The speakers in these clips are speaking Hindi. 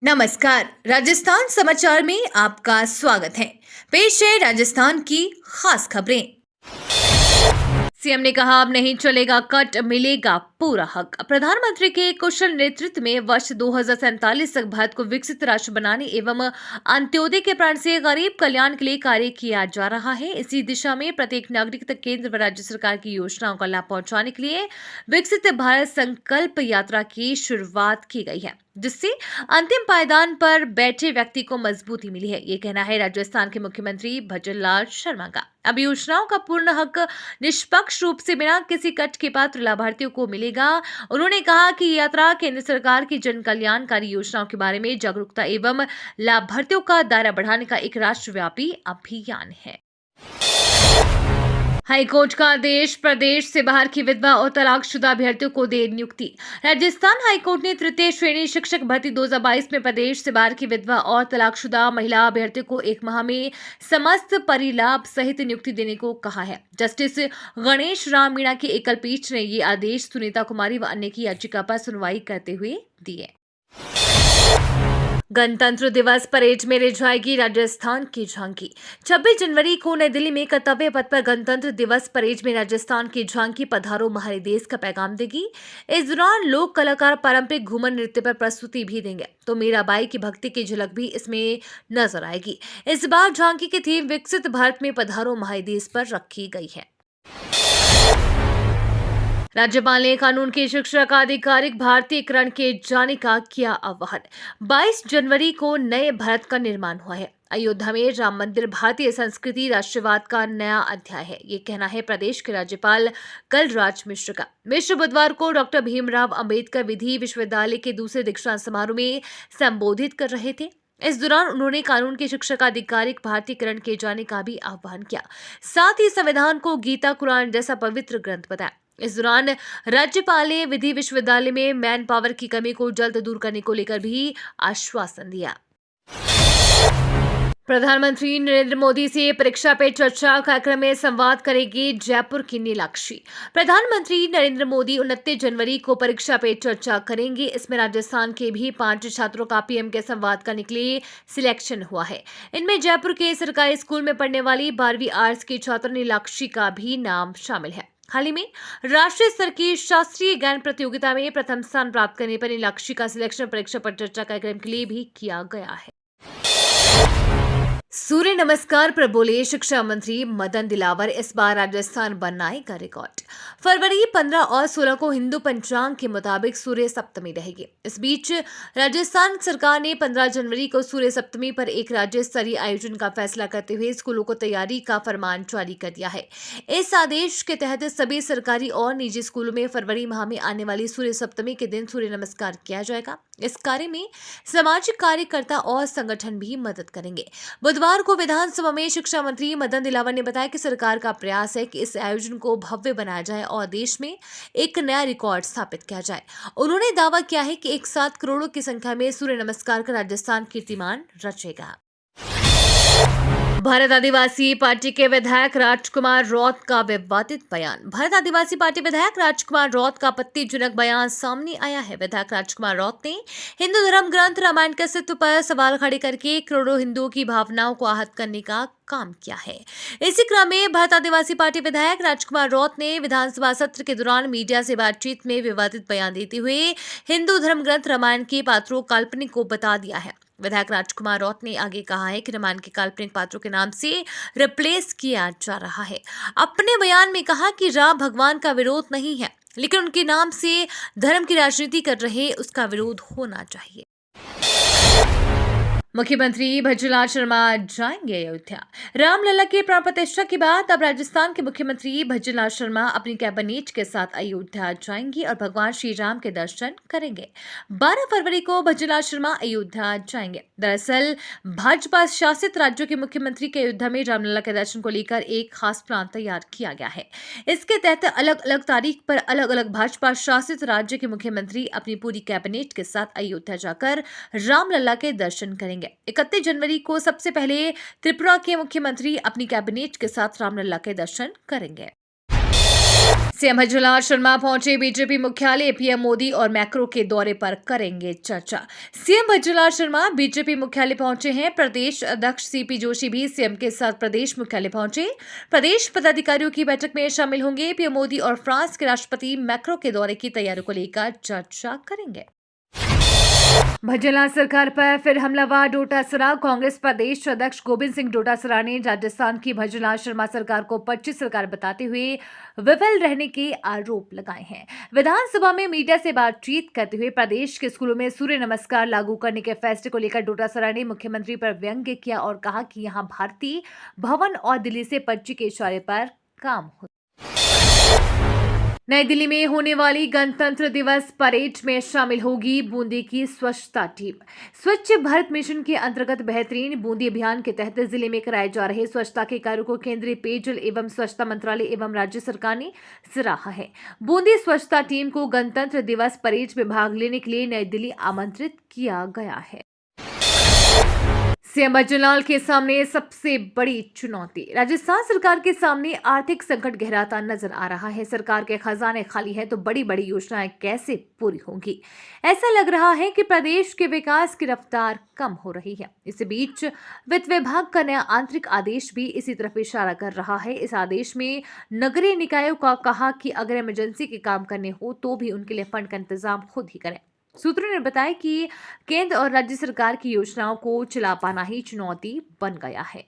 नमस्कार। राजस्थान समाचार में आपका स्वागत है। पेश है राजस्थान की खास खबरें। सीएम ने कहा, अब नहीं चलेगा कट, मिलेगा पूरा हक। प्रधानमंत्री के कुशल नेतृत्व में वर्ष 2047 तक भारत को विकसित राष्ट्र बनाने एवं अंत्योदय के प्रण से गरीब कल्याण के लिए कार्य किया जा रहा है। इसी दिशा में प्रत्येक नागरिक तक केंद्र व राज्य सरकार की योजनाओं का लाभ पहुंचाने के लिए विकसित भारत संकल्प यात्रा की शुरुआत की गई है, जिससे अंतिम पायदान पर बैठे व्यक्ति को मजबूती मिली है। ये कहना है राजस्थान के मुख्यमंत्री भजन लाल शर्मा का। अब योजनाओं का पूर्ण हक निष्पक्ष रूप से बिना किसी कट के पात्र लाभार्थियों को मिलेगा। उन्होंने कहा कि ये यात्रा केंद्र सरकार की जन कल्याणकारी योजनाओं के बारे में जागरूकता एवं लाभार्थियों का दायरा बढ़ाने का एक राष्ट्रव्यापी अभियान है। हाईकोर्ट का आदेश, प्रदेश से बाहर की विधवा और तलाकशुदा अभ्यर्थियों को दे नियुक्ति। राजस्थान हाईकोर्ट ने तृतीय श्रेणी शिक्षक भर्ती 2022 में प्रदेश से बाहर की विधवा और तलाकशुदा महिला अभ्यर्थियों को 1 माह में समस्त परिलाभ सहित नियुक्ति देने को कहा है। जस्टिस गणेश राम मीणा की एकल पीठ ने ये आदेश सुनीता कुमारी व अन्य की याचिका पर सुनवाई करते हुए दिए। गणतंत्र दिवस परेड में ले जाएगी राजस्थान की झांकी। 26 जनवरी को नई दिल्ली में कर्तव्य पथ पर गणतंत्र दिवस परेड में राजस्थान की झांकी पधारो हमारे देश का पैगाम देगी। इस दौरान लोक कलाकार पारंपरिक घूमर नृत्य पर प्रस्तुति भी देंगे, तो मीराबाई की भक्ति की झलक भी इसमें नजर आएगी। इस बार झांकी की थीम विकसित भारत में पधारो हमारे देश पर रखी गई है। राज्यपाल ने कानून की शिक्षा का आधिकारिक भारतीयकरण किए जाने का किया आह्वान। 22 जनवरी को नए भारत का निर्माण हुआ है। अयोध्या में राम मंदिर भारतीय संस्कृति राष्ट्रवाद का नया अध्याय है, ये कहना है प्रदेश के राज्यपाल कलराज मिश्र का। मिश्र बुधवार को डॉक्टर भीमराव अंबेडकर विधि विश्वविद्यालय के दूसरे दीक्षांत समारोह में संबोधित कर रहे थे। इस दौरान उन्होंने कानून की शिक्षा का आधिकारिक भारतीयकरण किए जाने का भी आह्वान किया। साथ ही संविधान को गीता कुरान जैसा पवित्र ग्रंथ बताया। इस दौरान राज्यपाल ने विधि विश्वविद्यालय में मैन पावर की कमी को जल्द दूर करने को लेकर भी आश्वासन दिया। प्रधानमंत्री नरेंद्र मोदी से परीक्षा पे चर्चा कार्यक्रम में संवाद करेगी जयपुर की नीलाक्षी। प्रधानमंत्री नरेंद्र मोदी 29 जनवरी को परीक्षा पे चर्चा करेंगे। इसमें राजस्थान के भी 5 छात्रों का पीएम के संवाद करने के लिए सिलेक्शन हुआ है। इनमें जयपुर के सरकारी स्कूल में पढ़ने वाली 12वीं आर्ट्स की छात्र नीलाक्षी का भी नाम शामिल है। हाल ही में राष्ट्रीय स्तर की शास्त्रीय गायन प्रतियोगिता में प्रथम स्थान प्राप्त करने पर नीलाक्षी का सिलेक्शन परीक्षा पर चर्चा कार्यक्रम के लिए भी किया गया है। सूर्य नमस्कार पर बोले शिक्षा मंत्री मदन दिलावर, इस बार राजस्थान बनाएगा रिकॉर्ड। फरवरी 15 और 16 को हिंदू पंचांग के मुताबिक सूर्य सप्तमी रहेगी। इस बीच राजस्थान सरकार ने 15 जनवरी को सूर्य सप्तमी पर एक राज्य स्तरीय आयोजन का फैसला करते हुए स्कूलों को तैयारी का फरमान जारी कर दिया है। इस आदेश के तहत सभी सरकारी और निजी स्कूलों में फरवरी माह में आने वाली सूर्य सप्तमी के दिन सूर्य नमस्कार किया जाएगा। इस कार्य में सामाजिक कार्यकर्ता और संगठन भी मदद करेंगे। बुधवार को विधानसभा में शिक्षा मंत्री मदन दिलावर ने बताया कि सरकार का प्रयास है कि इस आयोजन को भव्य बनाया जाए और देश में एक नया रिकॉर्ड स्थापित किया जाए। उन्होंने दावा किया है कि एक साथ करोड़ों की संख्या में सूर्य नमस्कार का राजस्थान कीर्तिमान रचेगा। भारत आदिवासी पार्टी के विधायक राजकुमार रौत का विवादित बयान। भारत आदिवासी पार्टी विधायक राजकुमार रौत का आपत्तिजनक बयान सामने आया है। विधायक राजकुमार रौत ने हिंदू धर्म ग्रंथ रामायण के अस्तित्व पर सवाल खड़े करके करोड़ों हिंदुओं की भावनाओं को आहत करने का काम किया है। इसी क्रम में भारत आदिवासी पार्टी विधायक राजकुमार रौत ने विधानसभा सत्र के दौरान मीडिया से बातचीत में विवादित बयान देते हुए हिंदू धर्म ग्रंथ रामायण के पात्रों काल्पनिक को बता दिया है। विधायक राजकुमार रौत ने आगे कहा है कि रामायण के काल्पनिक पात्रों के नाम से रिप्लेस किया जा रहा है। अपने बयान में कहा कि राम भगवान का विरोध नहीं है, लेकिन उनके नाम से धर्म की राजनीति कर रहे उसका विरोध होना चाहिए। मुख्यमंत्री भजन लाल शर्मा जाएंगे अयोध्या। रामलला के प्राण प्रतिष्ठा के बाद अब राजस्थान के मुख्यमंत्री भजन लाल शर्मा अपनी कैबिनेट के साथ अयोध्या जाएंगे और भगवान श्री राम के दर्शन करेंगे। 12 फरवरी को भजन लाल शर्मा अयोध्या जाएंगे। दरअसल भाजपा शासित राज्यों के मुख्यमंत्री के अयोध्या में रामलला के दर्शन को लेकर एक खास प्लान तैयार किया गया है। इसके तहत अलग अलग तारीख पर अलग अलग भाजपा शासित राज्य के मुख्यमंत्री अपनी पूरी कैबिनेट के साथ अयोध्या जाकर रामलला के दर्शन करेंगे। 31 जनवरी को सबसे पहले त्रिपुरा के मुख्यमंत्री अपनी कैबिनेट के साथ रामलला के दर्शन करेंगे। सीएम भज्जूलाल शर्मा पहुंचे बीजेपी मुख्यालय। पीएम मोदी और मैक्रो के दौरे पर करेंगे चर्चा। सीएम भज्जूलाल शर्मा बीजेपी मुख्यालय पहुंचे हैं। प्रदेश अध्यक्ष सीपी जोशी भी सीएम के साथ प्रदेश मुख्यालय पहुंचे। प्रदेश पदाधिकारियों की बैठक में शामिल होंगे। पीएम मोदी और फ्रांस के राष्ट्रपति मैक्रो के दौरे की तैयारियों को लेकर चर्चा करेंगे। भज्जूलाल सरकार पर फिर हमलावर डोटासरा। कांग्रेस प्रदेश अध्यक्ष गोविंद सिंह डोटासरा ने राजस्थान की भज्जूलाल शर्मा सरकार को 25 सरकार बताते हुए विफल रहने के आरोप लगाए हैं। विधानसभा में मीडिया से बातचीत करते हुए प्रदेश के स्कूलों में सूर्य नमस्कार लागू करने के फैसले को लेकर डोटासरा ने मुख्यमंत्री पर व्यंग्य किया और कहा कि यहां भारतीय भवन और दिल्ली से 25 के इशारे पर काम हो। नई दिल्ली में होने वाली गणतंत्र दिवस परेड में शामिल होगी बूंदी की स्वच्छता टीम। स्वच्छ भारत मिशन के अंतर्गत बेहतरीन बूंदी अभियान के तहत जिले में कराए जा रहे स्वच्छता के कार्यों को केंद्रीय पेयजल एवं स्वच्छता मंत्रालय एवं राज्य सरकार ने सराहा है। बूंदी स्वच्छता टीम को गणतंत्र दिवस परेड में भाग लेने के लिए नई दिल्ली आमंत्रित किया गया है। सीएम भज्जूलाल के सामने सबसे बड़ी चुनौती। राजस्थान सरकार के सामने आर्थिक संकट गहराता नजर आ रहा है। सरकार के खजाने खाली है तो बड़ी बड़ी योजनाएं कैसे पूरी होंगी। ऐसा लग रहा है कि प्रदेश के विकास की रफ्तार कम हो रही है। इसी बीच वित्त विभाग का नया आंतरिक आदेश भी इसी तरफ इशारा कर रहा है। इस आदेश में नगरीय निकायों का कहा कि अगर इमरजेंसी के काम करने हो तो भी उनके लिए फंड का इंतजाम खुद ही करें। सूत्रों ने बताया कि केंद्र और राज्य सरकार की योजनाओं को चला पाना ही चुनौती बन गया है।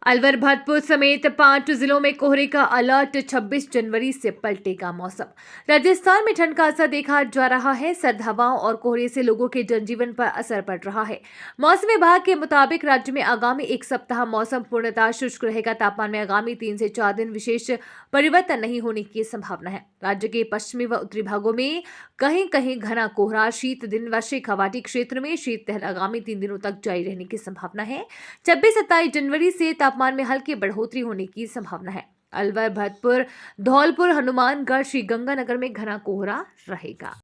अलवर भरतपुर समेत 5 जिलों में कोहरे का अलर्ट। 26 जनवरी से पलटेगा मौसम। राजस्थान में ठंड का असर देखा जा रहा है। सर्द हवाओं और कोहरे से लोगों के जनजीवन पर असर पड़ रहा है। मौसम विभाग के मुताबिक राज्य में आगामी एक सप्ताह मौसम पूर्णतः शुष्क रहेगा। तापमान में आगामी 3 से 4 दिन विशेष परिवर्तन नहीं होने की संभावना है। राज्य के पश्चिमी व उत्तरी भागों में कहीं कहीं घना कोहरा, शीत दिन व शेखावाटी क्षेत्र में शीतलहर आगामी 3 दिनों तक जारी रहने की संभावना है। 26-27 जनवरी से तापमान में हल्की बढ़ोतरी होने की संभावना है। अलवर, भरतपुर, धौलपुर, हनुमानगढ़, श्रीगंगानगर में घना कोहरा रहेगा।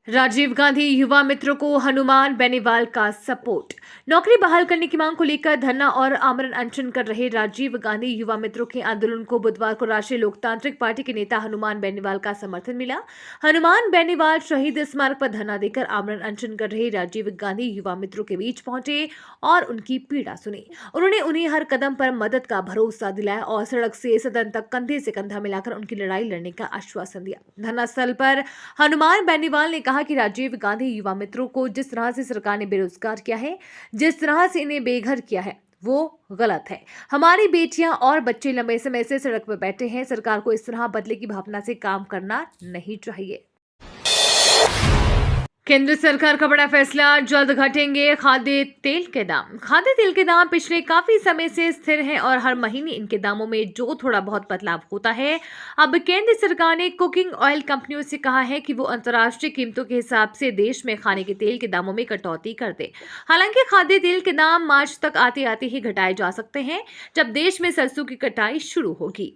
राजीव गांधी युवा मित्रों को हनुमान बेनीवाल का सपोर्ट। नौकरी बहाल करने की मांग को लेकर धरना और आमरण अनशन कर रहे राजीव गांधी युवा मित्रों के आंदोलन को बुधवार को राष्ट्रीय लोकतांत्रिक पार्टी के नेता हनुमान बेनीवाल का समर्थन मिला। हनुमान बेनीवाल शहीद स्मारक पर धरना देकर आमरण अनशन कर रहे राजीव गांधी युवा मित्रों के बीच पहुंचे और उनकी पीड़ा सुनी। उन्होंने उन्हें हर कदम पर मदद का भरोसा दिलाया और सड़क से सदन तक कंधे से कंधा मिलाकर उनकी लड़ाई लड़ने का आश्वासन दिया। धरना स्थल पर हनुमान बेनीवाल ने कहा कि राजीव गांधी युवा मित्रों को जिस तरह से सरकार ने बेरोजगार किया है, जिस तरह से इन्हें बेघर किया है, वो गलत है। हमारी बेटियां और बच्चे लंबे समय से सड़क पर बैठे हैं। सरकार को इस तरह बदले की भावना से काम करना नहीं चाहिए। केंद्र सरकार का बड़ा फैसला, जल्द घटेंगे खाद्य तेल के दाम। खाद्य तेल के दाम पिछले काफी समय से स्थिर हैं और हर महीने इनके दामों में जो थोड़ा बहुत बदलाव होता है। अब केंद्र सरकार ने कुकिंग ऑयल कंपनियों से कहा है कि वो अंतर्राष्ट्रीय कीमतों के हिसाब से देश में खाने के तेल के दामों में कटौती कर दे। हालांकि खाद्य तेल के दाम मार्च तक आते आते ही घटाए जा सकते हैं, जब देश में सरसों की कटाई शुरू होगी।